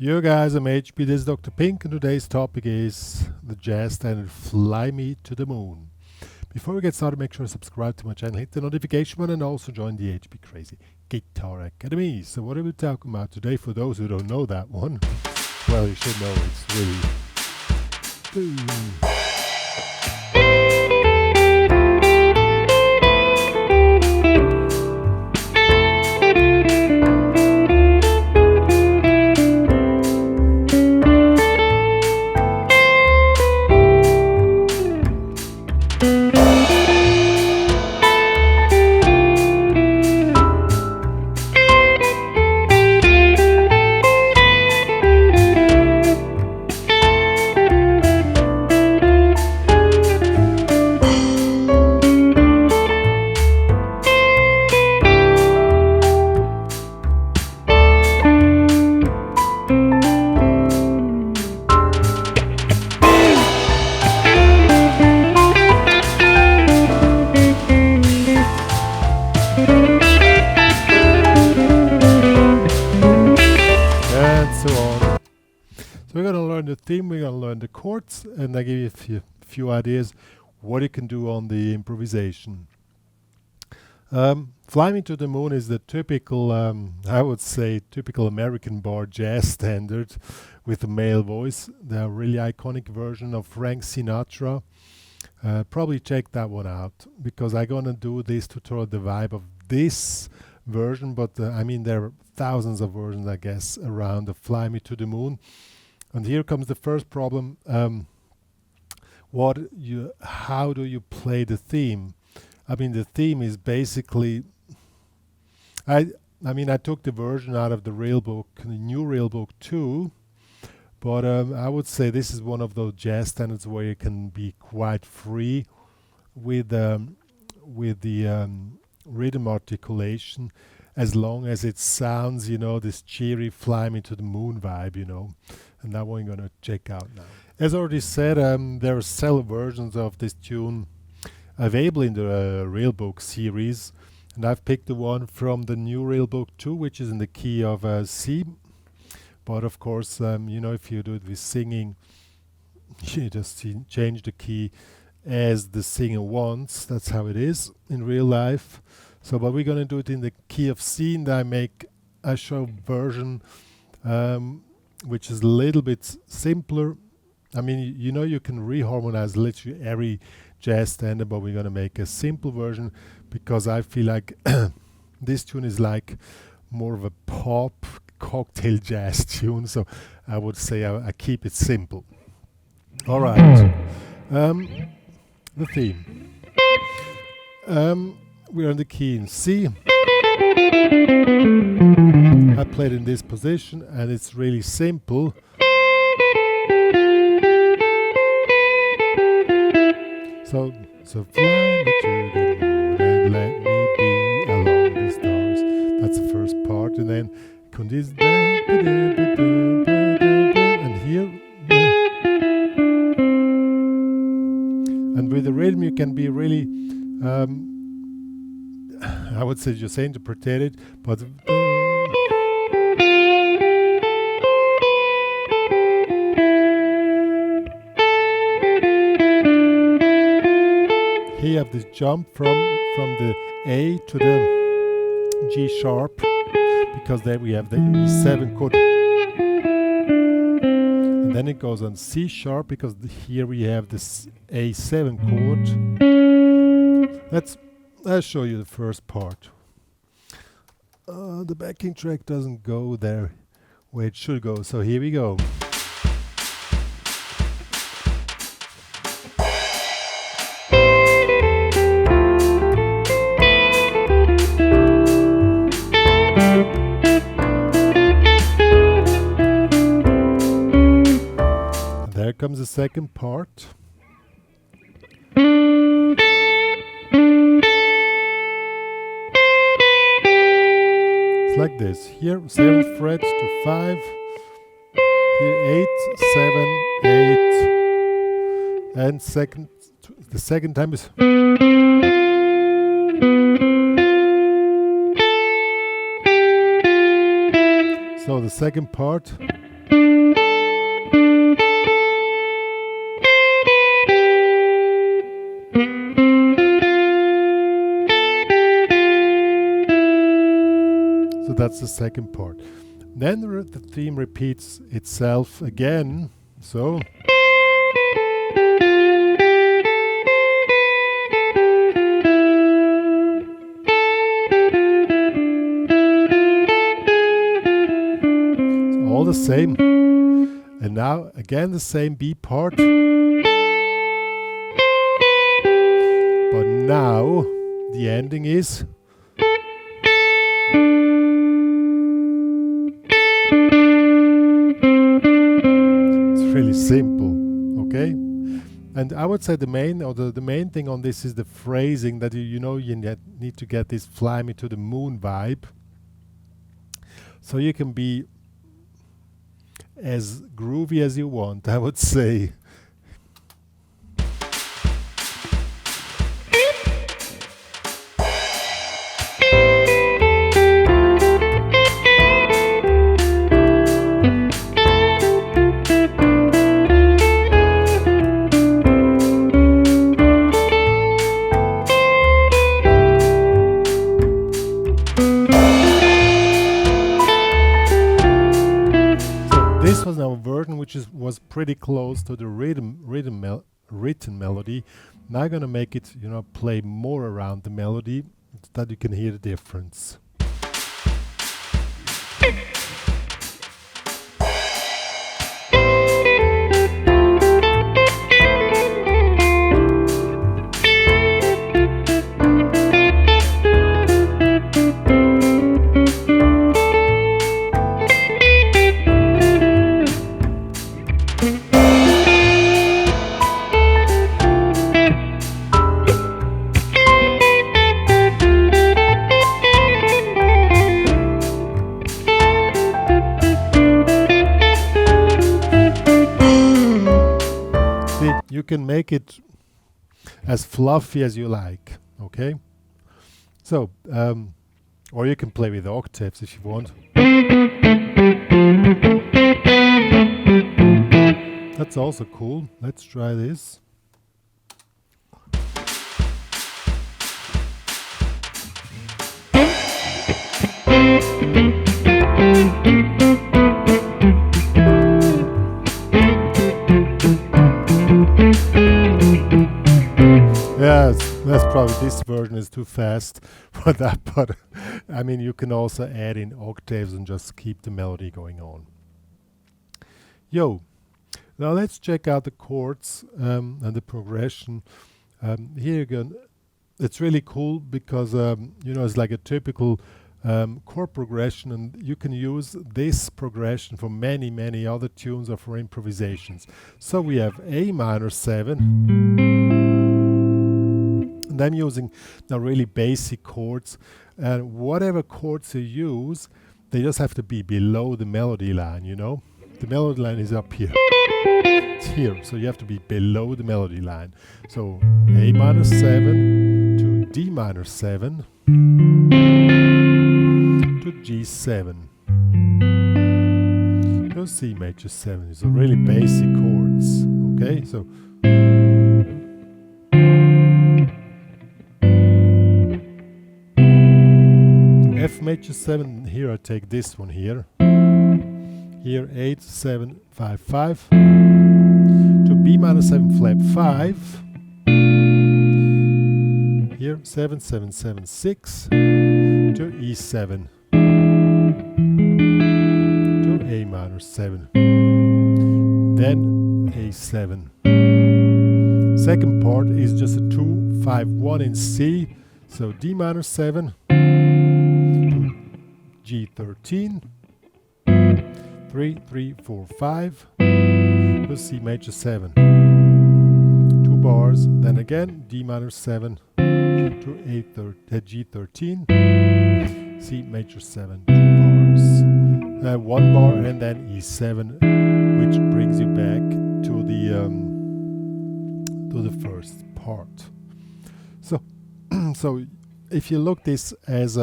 Yo guys, I'm HP, this is Dr. Pink, and today's topic is the jazz standard Fly Me to the Moon. Before we get started, make sure to subscribe to my channel, hit the notification button, and also join the HPCrazy Guitar Academy. So what are we talking about today for those who don't know that one? Well, you should know it's really... Boom. So we're going to learn the theme, we're going to learn the chords, and I give you a few ideas what you can do on the improvisation. Fly Me to the Moon is the typical, I would say, typical American bar jazz standard with a male voice. The really iconic version of Frank Sinatra. Probably check that one out, because I'm going to do this tutorial, the vibe of this version, but I mean there are thousands of versions, I guess, around the Fly Me to the Moon. And here comes the first problem. How do you play the theme? I mean, the theme is basically, I took the version out of the real book, the new real book too, but I would say this is one of those jazz standards where you can be quite free with the rhythm articulation, as long as it sounds, you know, this cheery Fly Me to the Moon vibe, you know. And that one we're going to check out now. As already said, there are several versions of this tune available in the real book series, and I've picked the one from the new real book too, which is in the key of C. But of course, you know, if you do it with singing, you just change the key as the singer wants. That's how it is in real life. So, but we're going to do it in the key of C, and I show a version which is a little bit simpler. I mean, you know, you can reharmonize literally every jazz standard, but we're going to make a simple version because I feel like this tune is like more of a pop cocktail jazz tune. So I would say I keep it simple. All right. The theme. We're on the key in C. I played in this position, and it's really simple. So fly me to the moon and let me be along the stars. That's the first part, and then and here, and with the rhythm you can be really, I would say just interpret it, but here you have this jump from the A to the G sharp, because there we have the E7 chord, and then it goes on C sharp, because here we have this A7 chord. I'll show you the first part. The backing track doesn't go there where it should go, so here we go. There comes the second part. It's like this. Here 7th fret to 5. Here 8, 7, 8. And the second time is So the second part. that's the second part. Then the theme repeats itself again. So all the same. And now again the same B part. But now the ending is really simple, okay? And I would say the main thing on this is the phrasing, that you need to get this fly me to the moon vibe. So you can be as groovy as you want, I would say. This was now a version which was pretty close to the written melody. Now I'm gonna make it, play more around the melody so that you can hear the difference. You can make it as fluffy as you like, okay? So, or you can play with octaves if you want. That's also cool. Let's try this. Yes, that's probably, this version is too fast for that, but I mean, you can also add in octaves and just keep the melody going on. Yo, now let's check out the chords and the progression. Here again, it's really cool because it's like a typical chord progression, and you can use this progression for many other tunes or for improvisations. So we have A minor 7. And I'm using now really basic chords, and whatever chords you use, they just have to be below the melody line, The melody line is up here. It's here, so you have to be below the melody line. So A minor 7 to D minor 7 to G7 to C major 7. These are really basic chords, okay? So F major 7, here I take this one here. Here 8, 7, 5, 5. To B minor 7 flat 5. Here 7, 7, 7, 6. To E7. To A minor 7. Then A7. Second part is just a 2, 5, 1 in C. So D minor 7. G13, 3, 3, 4, 5, to C major 7, 2 bars, then again D minor 7 to G13, C major 7, 2 bars, 1 bar, and then E7, which brings you back to the first part. So, so if you look this as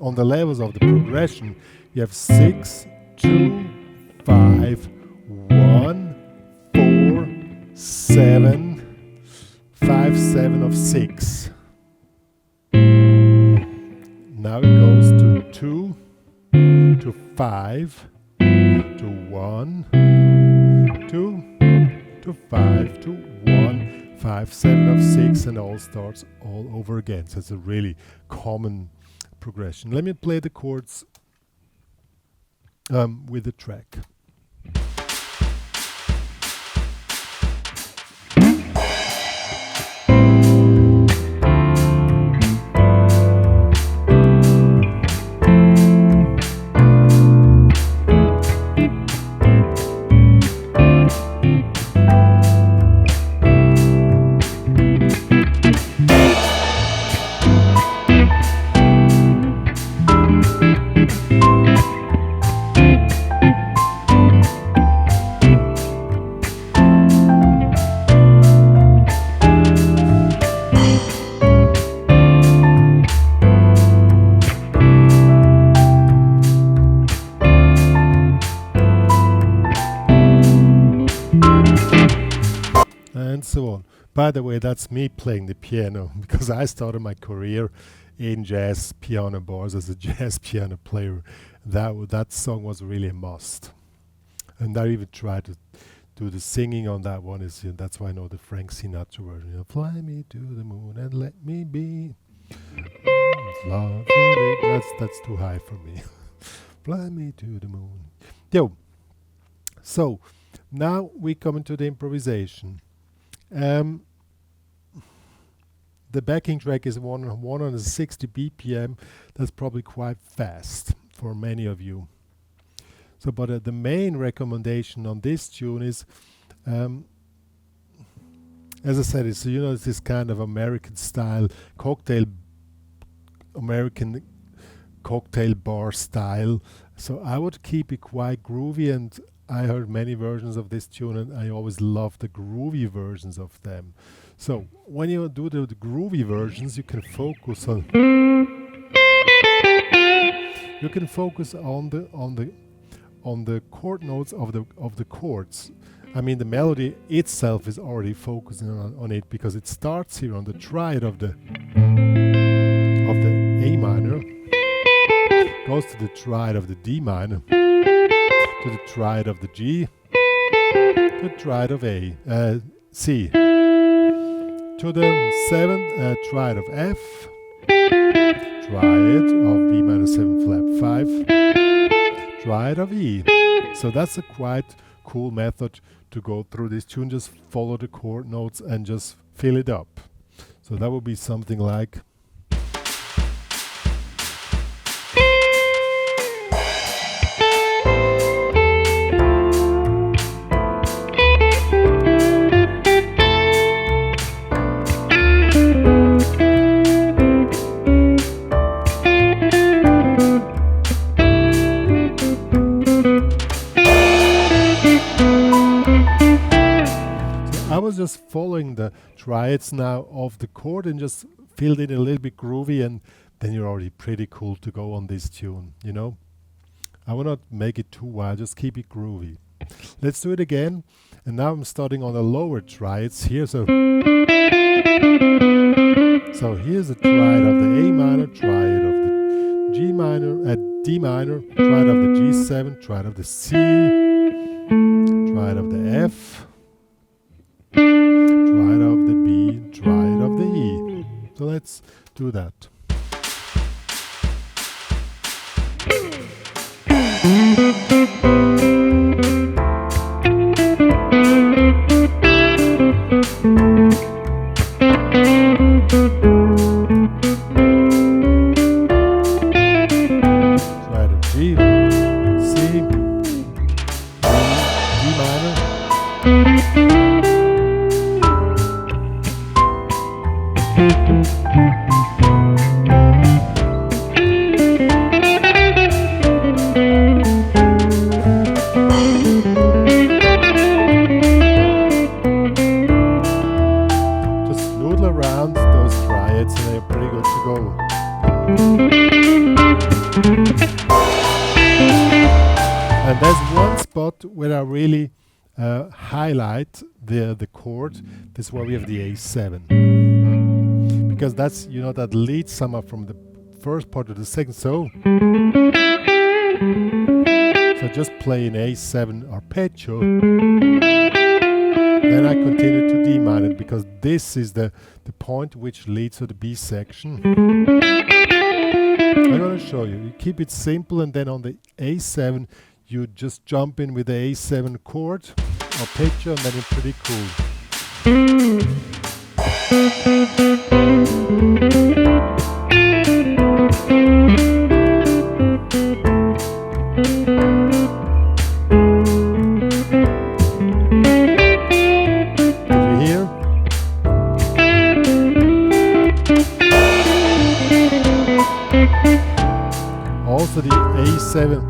on the levels of the progression, you have 6, 2, 5, 1, 4, 7, 5, 7 of 6. Now it goes to 2, to 5 to 1 to 5 to 1, 5, 7 of 6, and all starts all over again. So it's a really common progression. Let me play the chords with the track. And so on. By the way, that's me playing the piano, because I started my career in jazz piano bars as a jazz piano player. That song was really a must. And I even tried to do the singing on that one. That's why I know the Frank Sinatra version. Fly me to the moon and let me be. That's too high for me. Fly me to the moon. Yo. So now we come into the improvisation. The backing track is 160 BPM. That's probably quite fast for many of you. So, but the main recommendation on this tune is, as I said, it's it's this kind of American cocktail bar style. So I would keep it quite groovy, and I heard many versions of this tune, and I always love the groovy versions of them. So when you do the groovy versions, you can focus on the chord notes of the chords. I mean, the melody itself is already focusing on it, because it starts here on the triad of the A minor, goes to the triad of the D minor, to the triad of the G, to the triad of C, to the 7th triad of F, triad of B minor 7 flat 5, triad of E. So that's a quite cool method to go through this tune. Just follow the chord notes and just fill it up. So that would be something like. I was just following the triads now of the chord and just filled it a little bit groovy, and then you're already pretty cool to go on this tune, I will not make it too wild, just keep it groovy. Let's do it again. And now I'm starting on the lower triads here. So here's the triad of the A minor, triad of the G minor, D minor, triad of the G7, triad of the C, triad of the F, triad of the B, triad of the E. So let's do that. Triad of G, C, D minor. Just noodle around those triads and they're pretty good to go. And there's one spot where I really highlight the chord. This is where we have the A7, because that's that leads somehow from the first part to the second. So So just play an A7 arpeggio, then I continue to D minor, because this is the point which leads to the B section. I'm going to show you. You keep it simple, and then on the A7 you just jump in with the A7 chord, arpeggio, and then it's pretty cool. Also the A7.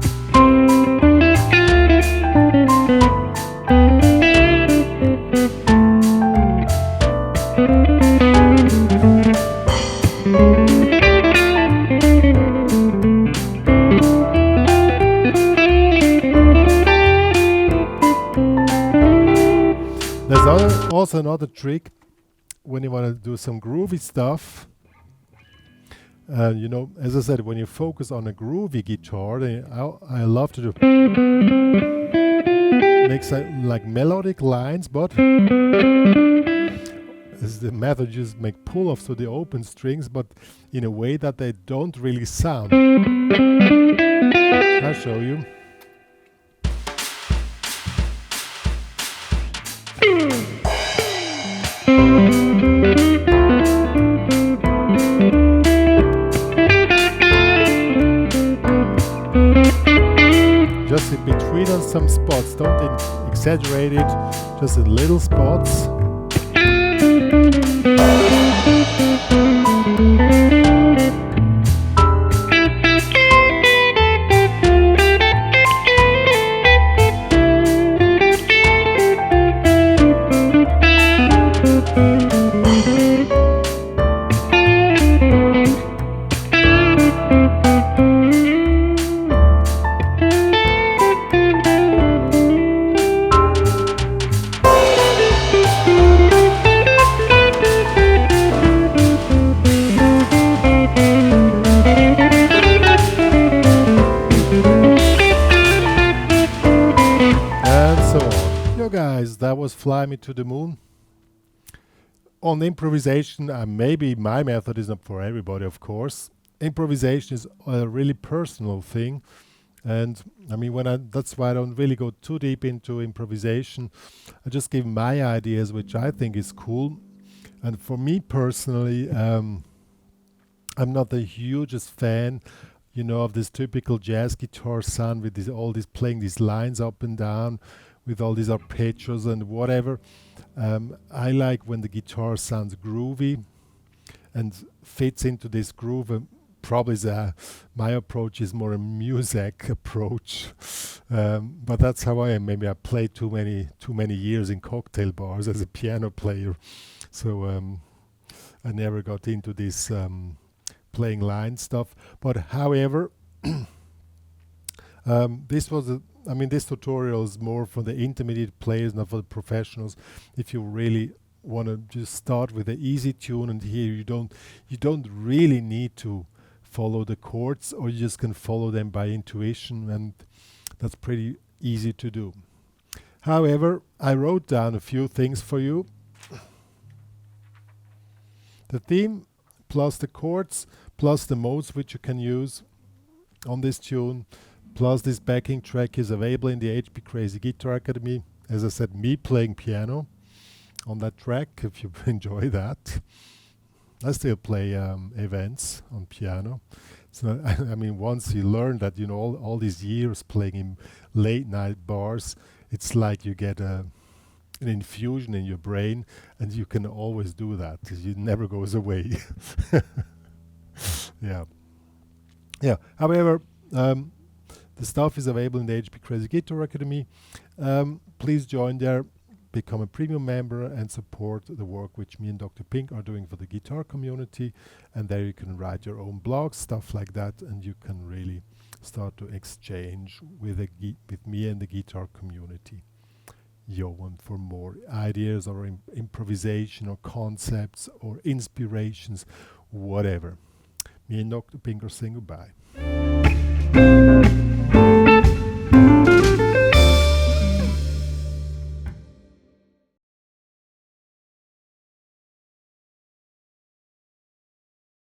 There's also another trick when you want to do some groovy stuff. You know, as I said, when you focus on a groovy guitar, I love to do make like melodic lines, but as the method just make pull-offs to the open strings, but in a way that they don't really sound. I'll show you. Just in between on some spots, don't exaggerate it, just in little spots. Guys, that was Fly Me to the Moon. On improvisation, maybe my method is not for everybody, of course. Improvisation is a really personal thing, and I mean, that's why I don't really go too deep into improvisation. I just give my ideas, which I think is cool. And for me personally, I'm not the hugest fan, you know, of this typical jazz guitar sound with all these playing these lines up and down, with all these arpeggios and whatever. I like when the guitar sounds groovy and fits into this groove. Probably my approach is more a music approach, but that's how I am. Maybe I played too many years in cocktail bars as a piano player, so I never got into this playing line stuff. But however, this tutorial is more for the intermediate players, not for the professionals. If you really want to just start with an easy tune, and here you don't really need to follow the chords, or you just can follow them by intuition, and that's pretty easy to do. However, I wrote down a few things for you. The theme plus the chords plus the modes which you can use on this tune, plus this backing track is available in the HPCrazy Guitar Academy. As I said, me playing piano on that track, if you enjoy that. I still play events on piano. So I mean, once you learn that, you know, all these years playing in late night bars, it's like you get an infusion in your brain, and you can always do that. It never goes away. Yeah. However, the stuff is available in the HPCrazy Guitar Academy. Please join there, become a premium member, and support the work which me and Dr. Pink are doing for the guitar community. And there you can write your own blogs, stuff like that, and you can really start to exchange with me and the guitar community. And for more ideas or improvisation or concepts or inspirations, whatever. Me and Dr. Pink are saying goodbye.